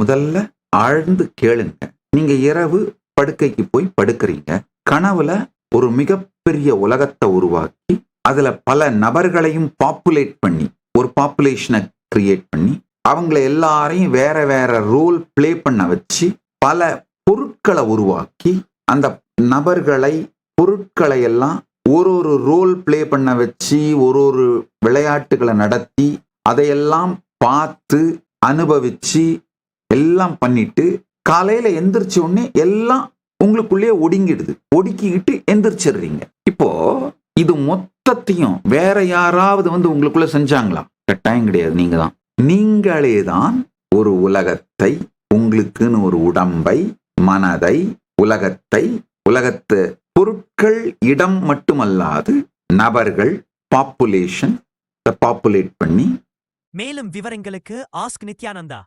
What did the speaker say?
முதல்ல ஆழ்ந்து கேளுங்க. நீங்க இரவு படுக்கைக்கு போய் படுக்கிறீங்க. கனவுல ஒரு மிகப்பெரிய உலகத்தை உருவாக்கி அதுல பல நபர்களையும் பாப்புலேட் பண்ணி ஒரு பாப்புலேஷனை கிரியேட் பண்ணி அவங்கள எல்லாரையும் வேற வேற ரோல் பிளே பண்ண வச்சு பல பொருட்களை உருவாக்கி அந்த நபர்களை பொருட்களை எல்லாம் ஒரு ஒரு ரோல் பிளே பண்ண வச்சு ஒரு விளையாட்டுகளை நடத்தி அதையெல்லாம் பார்த்து அனுபவிச்சு எல்லாம் பண்ணிட்டு காலையில எந்திரிச்ச உடனே எல்லாம் உங்களுக்குள்ளேயே ஒடுங்கிடுது. ஒடுக்கிக்கிட்டு எந்திரிச்சிடுறீங்க. இப்போ இது மொத்தத்தையும் வேற யாராவது உங்களுக்குள்ள செஞ்சாங்களா? கட்டாயம் கிடையாது. நீங்களே தான் ஒரு உலகத்தை, உங்களுக்குன்னு ஒரு உடம்பை, மனதை, உலகத்து பொருட்கள், இடம் மட்டுமல்லாது நபர்கள், பாப்புலேஷன் பாப்புலேட் பண்ணி. மேலும் விவரங்களுக்கு ஆஸ்க் நித்யானந்தா.